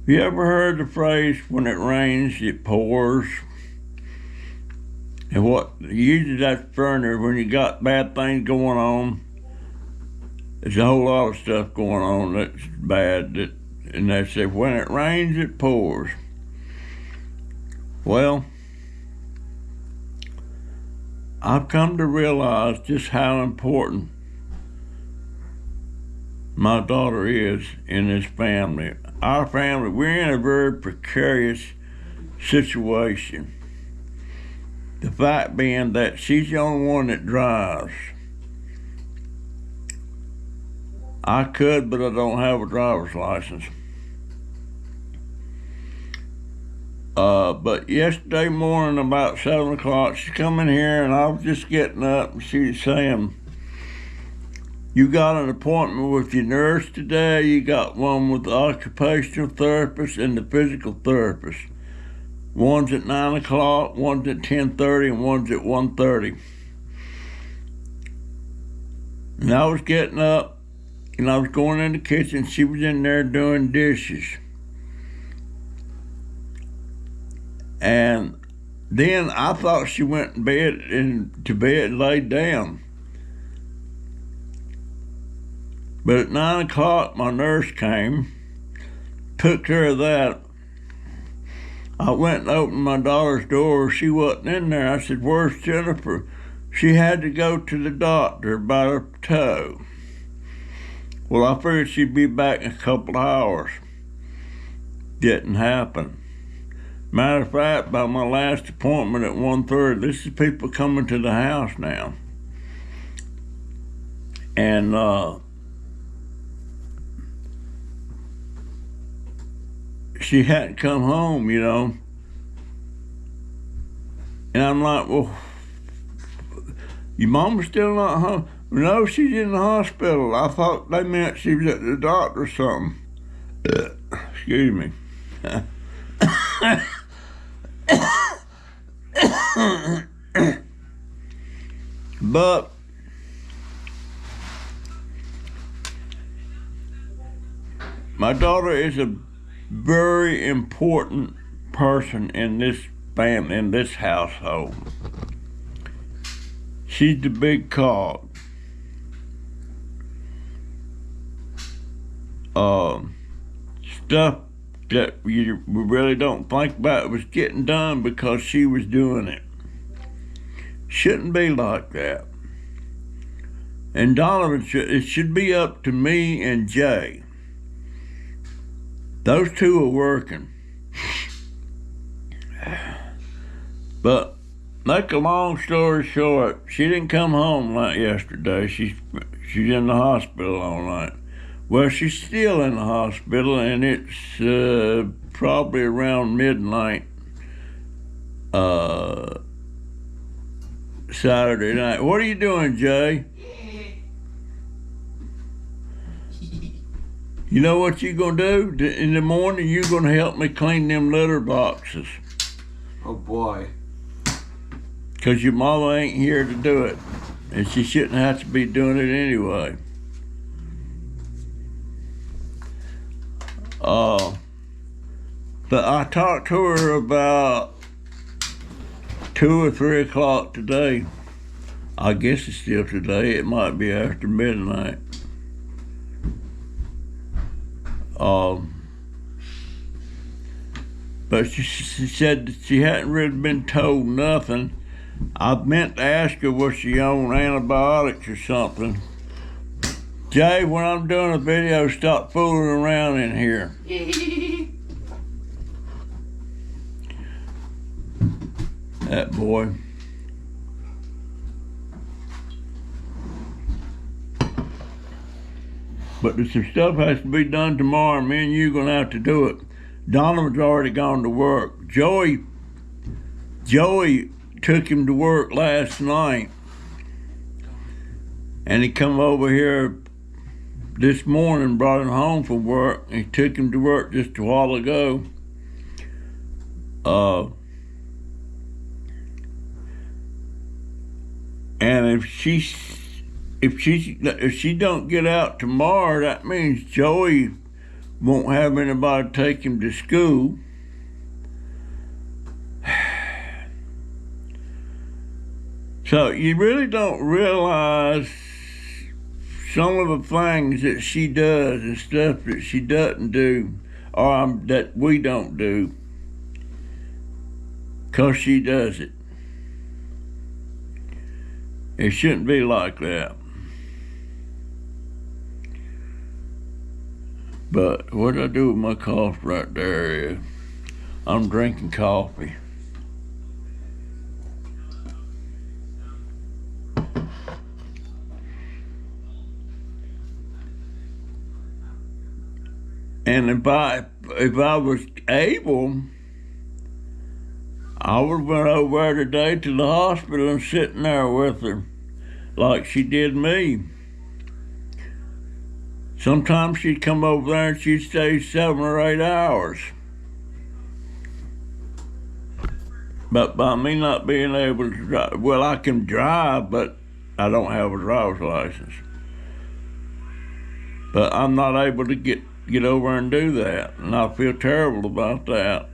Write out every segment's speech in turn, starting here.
You ever heard the phrase, when it rains, it pours? And what usually that's referring to when you got bad things going on. There's a whole lot of stuff going on that's bad. And they say, when it rains, it pours. Well, I've come to realize just how important my daughter is in this family. Our family, we're in a very precarious situation. The fact being that she's the only one that drives. I could, but I don't have a driver's license. But yesterday morning about 7 o'clock, she come in here and I was just getting up and she was saying, you got an appointment with your nurse today, you got one with the occupational therapist and the physical therapist. One's at 9 o'clock, one's at 10:30, and one's at 1:30. And I was getting up and I was going in the kitchen, she was in there doing dishes. And then I thought she went to bed and laid down. But at 9 o'clock, my nurse came, took care of that. I went and opened my daughter's door. She wasn't in there. I said, where's Jennifer? She had to go to the doctor about her toe. Well, I figured she'd be back in a couple of hours. Didn't happen. Matter of fact, by my last appointment at 1:30, this is people coming to the house now. And she hadn't come home, you know. And I'm like, well, your mama's still not home? No, she's in the hospital. I thought they meant she was at the doctor or something. Excuse me. But my daughter is a very important person in this family, in this household. She's the big cog. Stuff that we really don't think about was getting done because she was doing it. Shouldn't be like that. And Donovan, it should be up to me and Jay. Those two are working. But make a long story short, she didn't come home like yesterday. She's in the hospital all night. Well, she's still in the hospital, and it's probably around midnight Saturday night. What are you doing, Jay? You know what you're going to do? In the morning, you're going to help me clean them litter boxes. Oh, boy. Because your mama ain't here to do it. And she shouldn't have to be doing it anyway. But I talked to her about 2 or 3 o'clock today. I guess it's still today. It might be after midnight. But she said that she hadn't really been told nothing. I meant to ask her, was she on antibiotics or something? Jay, when I'm doing a video, stop fooling around in here. That boy. But there's some stuff has to be done tomorrow. Me and you gonna have to do it. Donovan's already gone to work. Joey took him to work last night, and he come over here this morning, brought him home from work, and he took him to work just a while ago. And if she don't get out tomorrow, that means Joey won't have anybody take him to school. So you really don't realize some of the things that she does and stuff that she doesn't do, or that we don't do, 'cause she does it. It shouldn't be like that. But what I do with my coffee right there is I'm drinking coffee. And if I was able, I would have went over there today to the hospital and sitting there with her like she did me. Sometimes she'd come over there and she'd stay 7 or 8 hours. But by me not being able to drive, well, I can drive, but I don't have a driver's license. But I'm not able to get over and do that, and I feel terrible about that.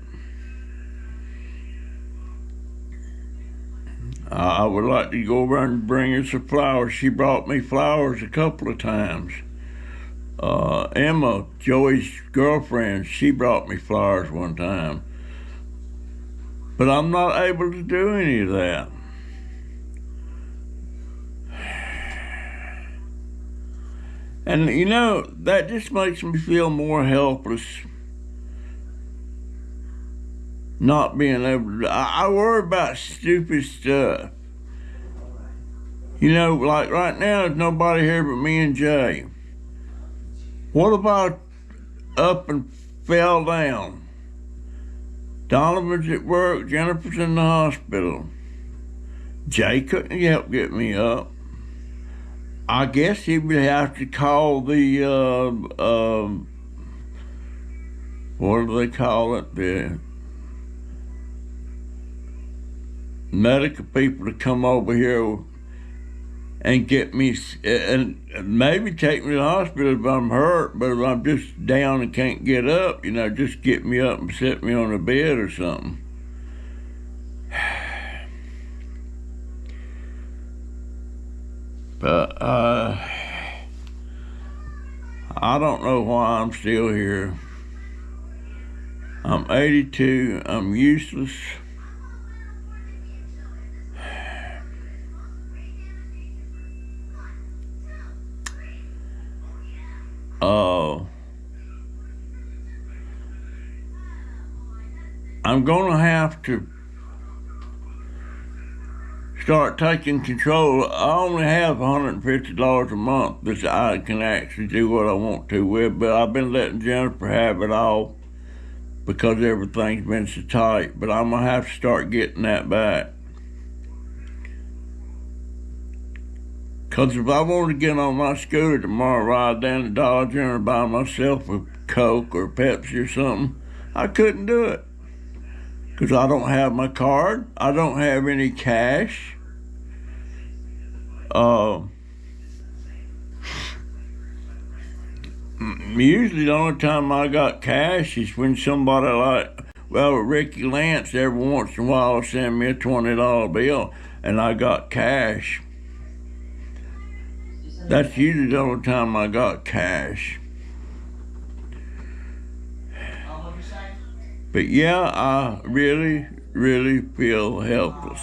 I would like to go over and bring her some flowers. She brought me flowers a couple of times. Emma, Joey's girlfriend, she brought me flowers one time. But I'm not able to do any of that. And you know, that just makes me feel more helpless. Not being able to, I worry about stupid stuff. You know, like right now, there's nobody here but me and Jay. What about up and fell down? Donovan's at work, Jennifer's in the hospital. Jay couldn't help get me up. I guess he would have to call the, what do they call it? The medical people to come over here and get me, and maybe take me to the hospital if I'm hurt, but if I'm just down and can't get up, you know, just get me up and set me on a bed or something. But I don't know why I'm still here. I'm 82, I'm useless. I'm gonna have to start taking control. I only have $150 a month that I can actually do what I want to with, but I've been letting Jennifer have it all because everything's been so tight. But I'm gonna have to start getting that back. Because if I wanted to get on my scooter tomorrow, ride down to Dollar General and buy myself a Coke or Pepsi or something, I couldn't do it. Because I don't have my card. I don't have any cash. Usually the only time I got cash is when somebody Ricky Lance every once in a while will send me a $20 bill and I got cash. That's usually the only time I got cash. But yeah, I really, really feel helpless.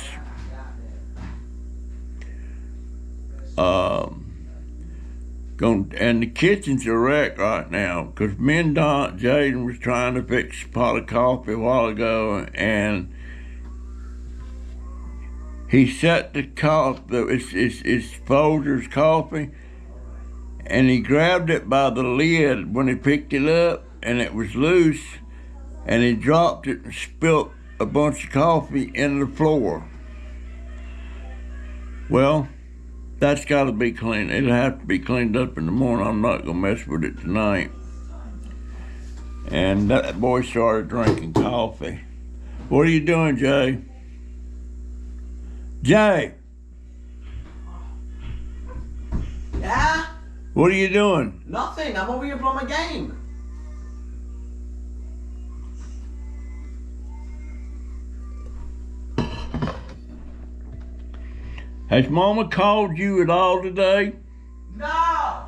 And the kitchen's a wreck right now because me and Jaden was trying to fix a pot of coffee a while ago, and he set the it's Folger's coffee, and he grabbed it by the lid when he picked it up, and it was loose, and he dropped it and spilt a bunch of coffee in the floor. Well, that's got to be cleaned. It'll have to be cleaned up in the morning. I'm not going to mess with it tonight. And that boy started drinking coffee. What are you doing, Jay? Jay! Yeah? What are you doing? Nothing. I'm over here playing my game. Has Mama called you at all today? No!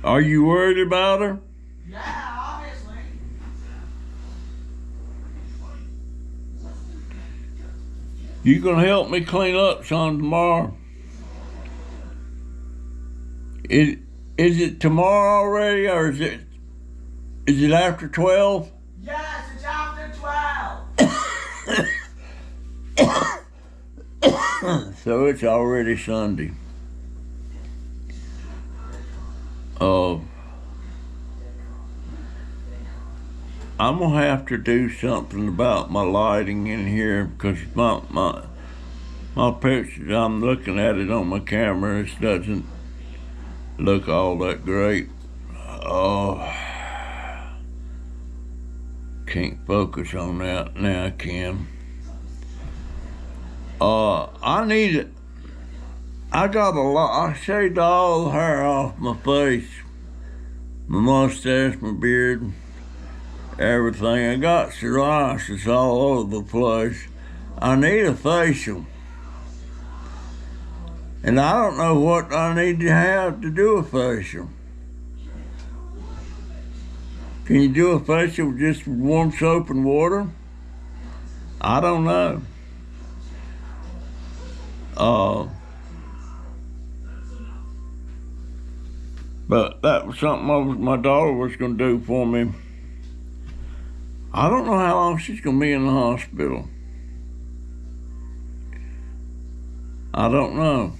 Are you worried about her? Yeah, obviously. You gonna help me clean up some tomorrow? Is it tomorrow already, or is it after 12? Yes, it's after 12. So it's already Sunday. I'm gonna have to do something about my lighting in here because my pictures, I'm looking at it on my camera, it doesn't look all that great. Oh, can't focus on that. Now I can. I got a lot. I shaved all the hair off my face, my mustache, my beard, everything. I got psoriasis all over the place. I need a facial. And I don't know what I need to have to do a facial. Can you do a facial with just warm soap and water? I don't know. But that was something my daughter was going to do for me. I don't know how long she's going to be in the hospital. I don't know.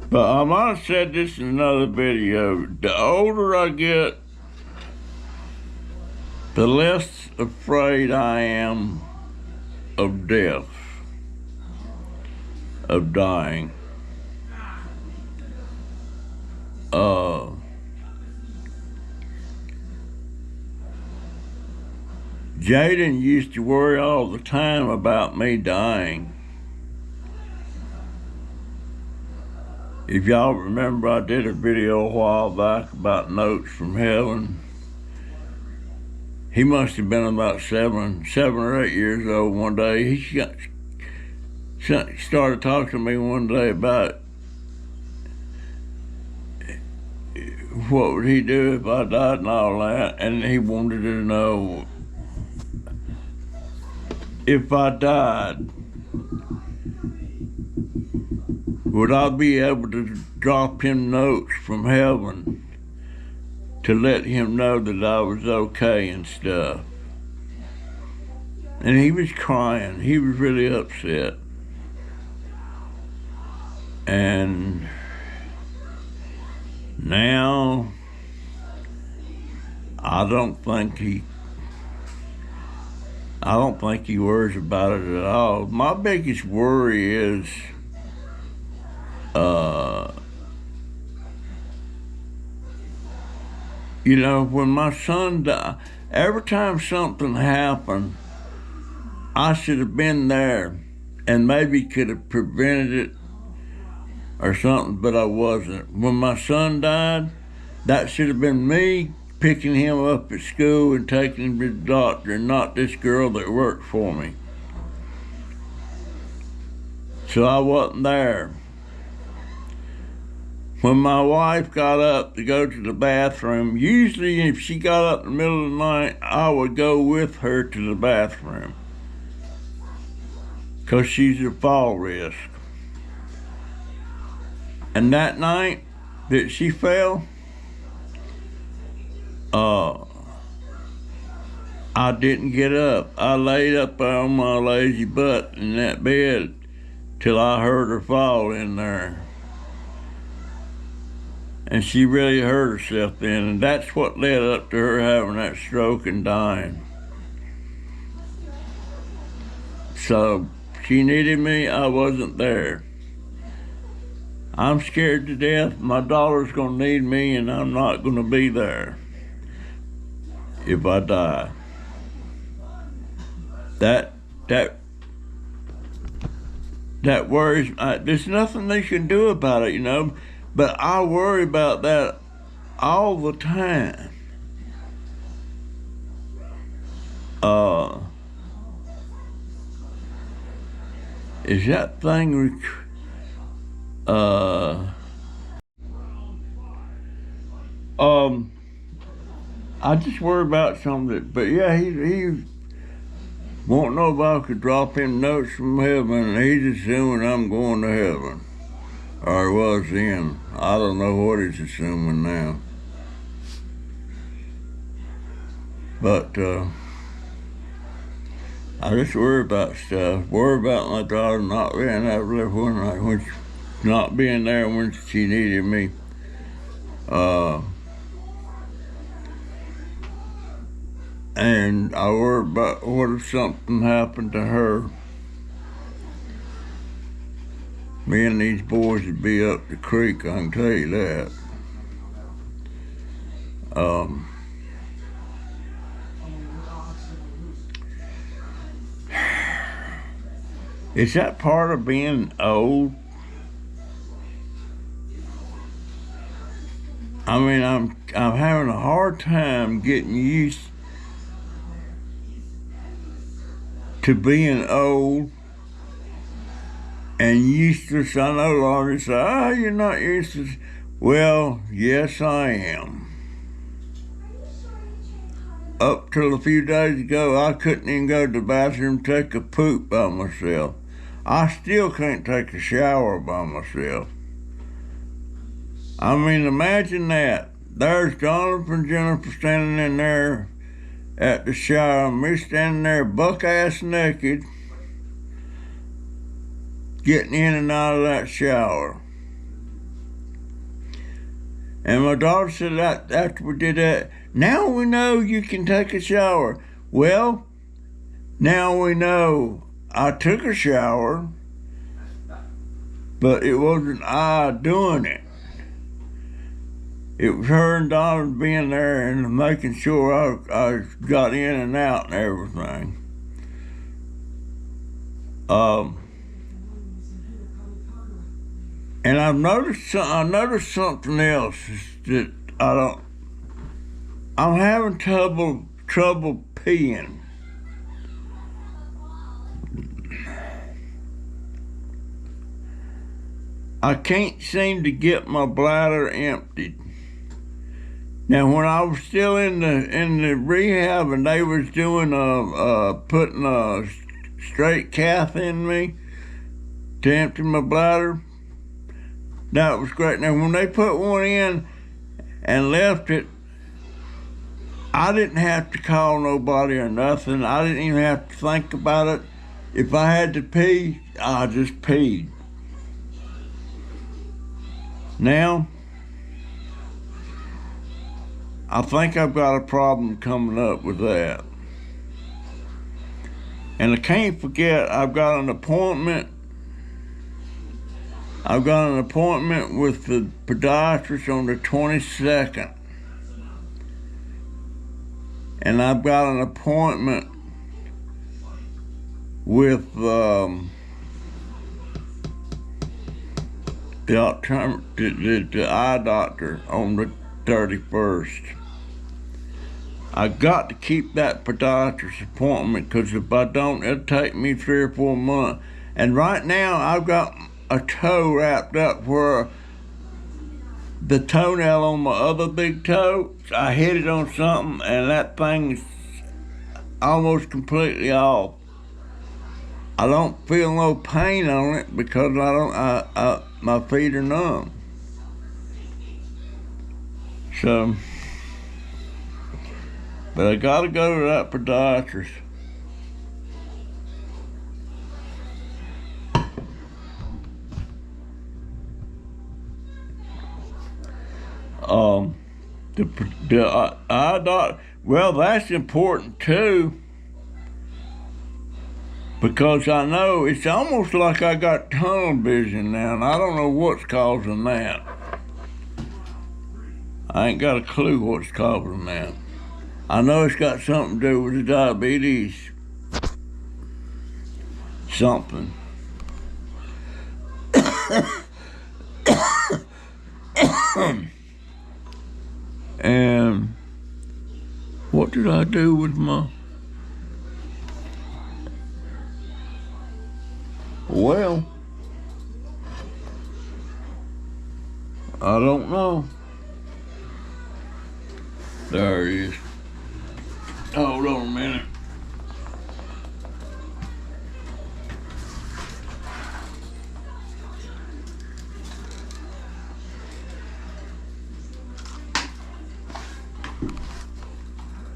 But I might have said this in another video. The older I get, the less afraid I am of death, of dying. Jaden used to worry all the time about me dying. If y'all remember, I did a video a while back about notes from heaven. He must have been about seven or 8 years old one day. He started talking to me one day about what would he do if I died and all that, and he wanted to know if I died, would I be able to drop him notes from heaven to let him know that I was okay and stuff. And he was crying. He was really upset. And now I don't think he worries about it at all. My biggest worry is when my son died, every time something happened, I should have been there and maybe could have prevented it or something, but I wasn't. When my son died, that should have been me picking him up at school and taking him to the doctor, and not this girl that worked for me. So I wasn't there. When my wife got up to go to the bathroom, usually if she got up in the middle of the night, I would go with her to the bathroom, because she's a fall risk. And that night that she fell, I didn't get up. I laid up on my lazy butt in that bed till I heard her fall in there. And she really hurt herself then, and that's what led up to her having that stroke and dying. So she needed me, I wasn't there. I'm scared to death. My daughter's gonna need me, and I'm not gonna be there if I die. That worries. There's nothing they can do about it, but I worry about that all the time. Is that thing I just worry about something, but yeah, he won't nobody could drop him notes from heaven, and he's assuming I'm going to heaven. Or was then. I don't know what he's assuming now. But I just worry about stuff. Worry about my daughter not being able when she not being there when she needed me. And I worry about what if something happened to her. Me and these boys would be up the creek, I can tell you that. Is that part of being old? I mean, I'm having a hard time getting used to being old and useless. I know Laurie said, you're not useless. Well, yes, I am. Up till a few days ago, I couldn't even go to the bathroom and take a poop by myself. I still can't take a shower by myself. I mean, imagine that. There's Jonathan and Jennifer standing in there at the shower, and me standing there buck-ass naked, getting in and out of that shower. And my daughter said that after we did that, now we know you can take a shower. Well, now we know I took a shower, but it wasn't I doing it. It was her and Donna being there and making sure I got in and out and everything. And I noticed something else that I'm having trouble peeing. I can't seem to get my bladder emptied. Now, when I was still in the rehab and they was doing putting a straight cath in me to empty my bladder, that was great. Now, when they put one in and left it, I didn't have to call nobody or nothing. I didn't even have to think about it. If I had to pee, I just peed. Now, I think I've got a problem coming up with that. And I can't forget, I've got an appointment with the podiatrist on the 22nd. And I've got an appointment with the eye doctor on the 31st. I got to keep that podiatrist appointment, because if I don't, it'll take me 3 or 4 months. And right now, I've got a toe wrapped up where the toenail on my other big toe, I hit it on something, and that thing's almost completely off. I don't feel no pain on it because my feet are numb. So, but I gotta go to that podiatrist. The eye doctor, well, that's important too, because I know it's almost like I got tunnel vision now, and I don't know what's causing that. I ain't got a clue what's causing that. I know it's got something to do with the diabetes. Something. And what did I do with my Well, I don't know. There he is. Hold on a minute.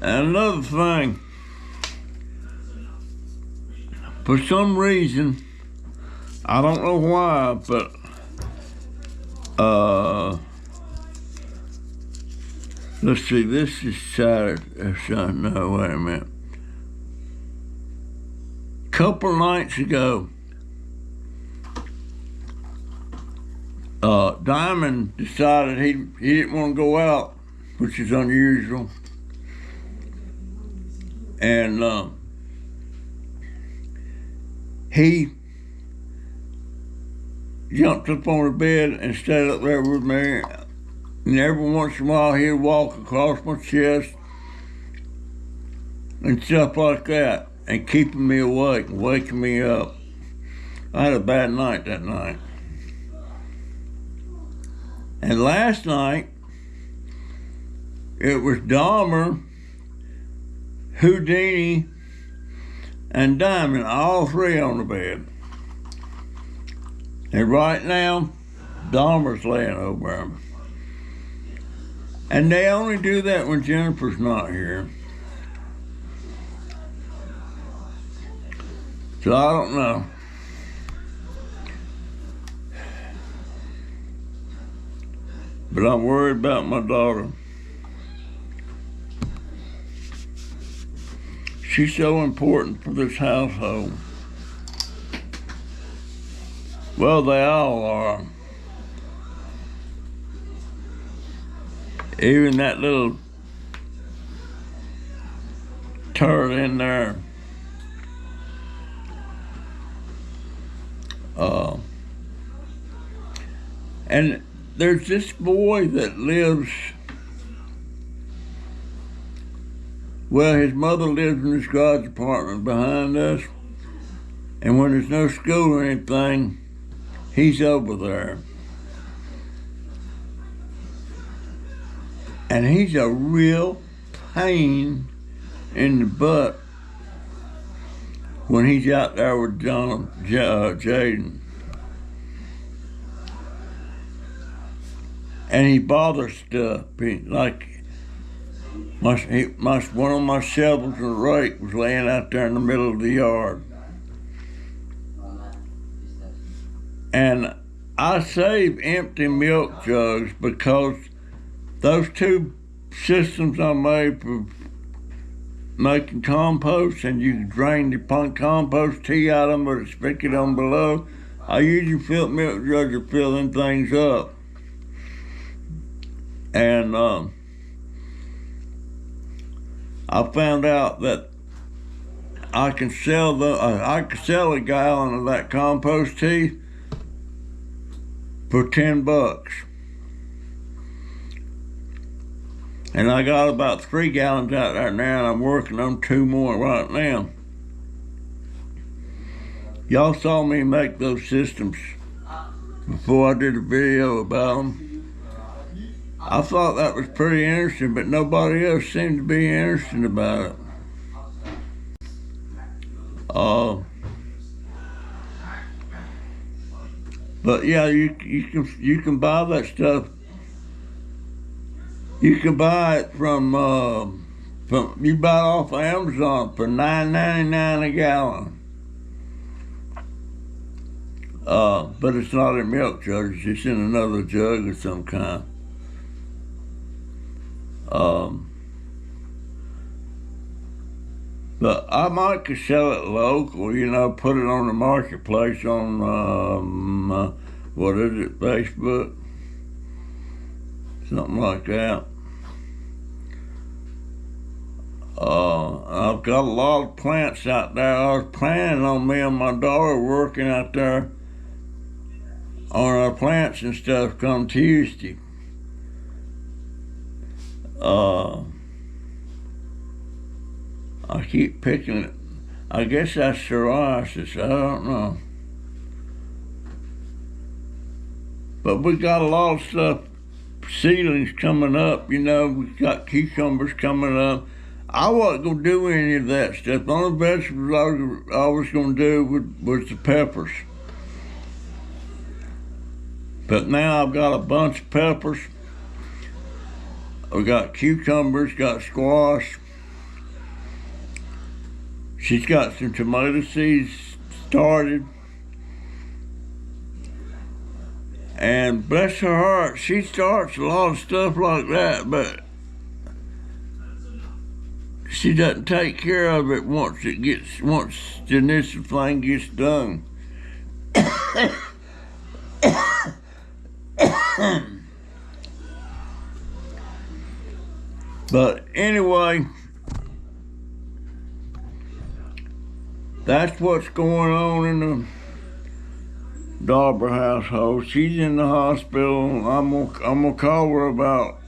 And another thing, for some reason, I don't know why, but let's see, this is Saturday. No, wait a minute. Couple nights ago, Diamond decided he didn't want to go out, which is unusual. And he jumped up on the bed and stayed up there with me. And every once in a while he'd walk across my chest and stuff like that, and keeping me awake, waking me up. I had a bad night that night. And last night, it was Dahmer, Houdini, and Diamond, all three on the bed. And right now, Dahmer's laying over him. And they only do that when Jennifer's not here. So I don't know. But I'm worried about my daughter. She's so important for this household. Well, they all are. Even that little turd in there. And there's this boy that lives, well, his mother lives in this garage apartment behind us, and when there's no school or anything, he's over there. And he's a real pain in the butt when he's out there with Jaden. And he bothers stuff. Like one of my shovels and rake was laying out there in the middle of the yard. And I save empty milk jugs because those two systems I made for making compost, and you can drain the compost tea out of them or stick it on below. I usually fill milk jugs to fill them things up. And I found out that I can sell a gallon of that compost tea for $10. And I got about 3 gallons out there now, and I'm working on 2 more right now. Y'all saw me make those systems before I did a video about them. I thought that was pretty interesting, but nobody else seemed to be interested about it. But yeah, you can buy that stuff. You can buy it from you buy it off of Amazon for $9.99 a gallon. But it's not in milk jugs, it's in another jug of some kind. But I might could sell it local, put it on the marketplace on, what is it, Facebook? Something like that. I've got a lot of plants out there. I was planning on me and my daughter working out there on our plants and stuff come Tuesday. I keep picking it. I guess that's psoriasis. I don't know. But we got a lot of stuff, seedlings coming up, you know, we got cucumbers coming up. I wasn't gonna do any of that stuff. The only vegetables I was gonna do was the peppers. But now I've got a bunch of peppers. We got cucumbers, got squash. She's got some tomato seeds started. And bless her heart, she starts a lot of stuff like that, but she doesn't take care of it once the initial thing gets done. But anyway, that's what's going on in the Dauber household. She's in the hospital. I'm gonna call her about.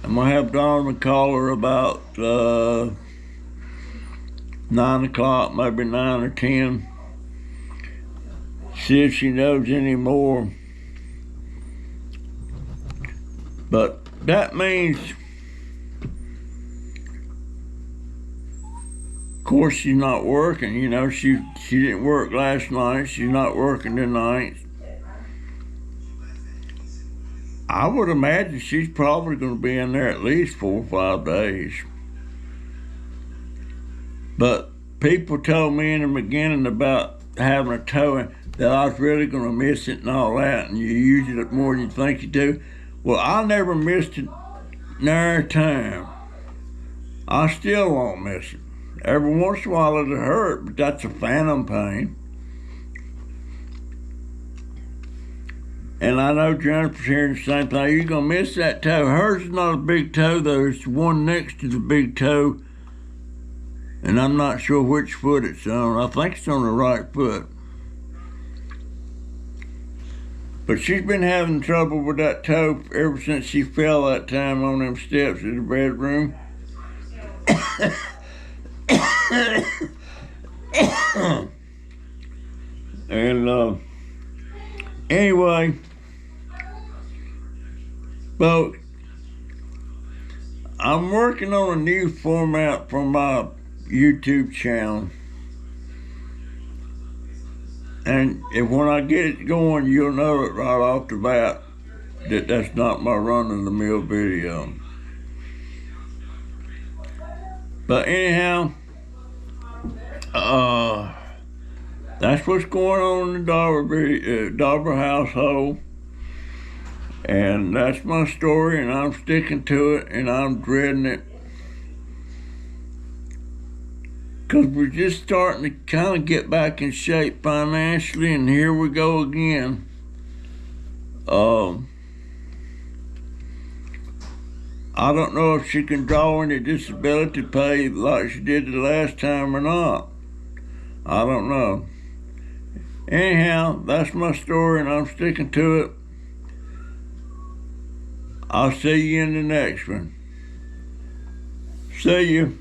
I'm gonna have Donovan call her about 9 o'clock, maybe 9 or 10. See if she knows any more. But that means, of course, she's not working. You know, she didn't work last night. She's not working tonight. I would imagine she's probably going to be in there at least 4 or 5 days. But people told me in the beginning about having a toe that I was really going to miss it and all that, and you use it more than you think you do. Well, I never missed it nary time. I still won't miss it. Every once in a while it'll hurt, but that's a phantom pain. And I know Jennifer's hearing the same thing. You're going to miss that toe. Hers is not a big toe, though. It's the one next to the big toe. And I'm not sure which foot it's on. I think it's on the right foot. But she's been having trouble with that toe ever since she fell that time on them steps in the bedroom. And anyway, folks, I'm working on a new format for my YouTube channel. And when I get it going, you'll know it right off the bat that that's not my run-of-the-mill video. But anyhow, that's what's going on in the Dauber household. And that's my story, and I'm sticking to it, and I'm dreading it. Because we're just starting to kind of get back in shape financially, and here we go again. I don't know if she can draw any disability pay like she did the last time or not. I don't know. Anyhow, that's my story, and I'm sticking to it. I'll see you in the next one. See you.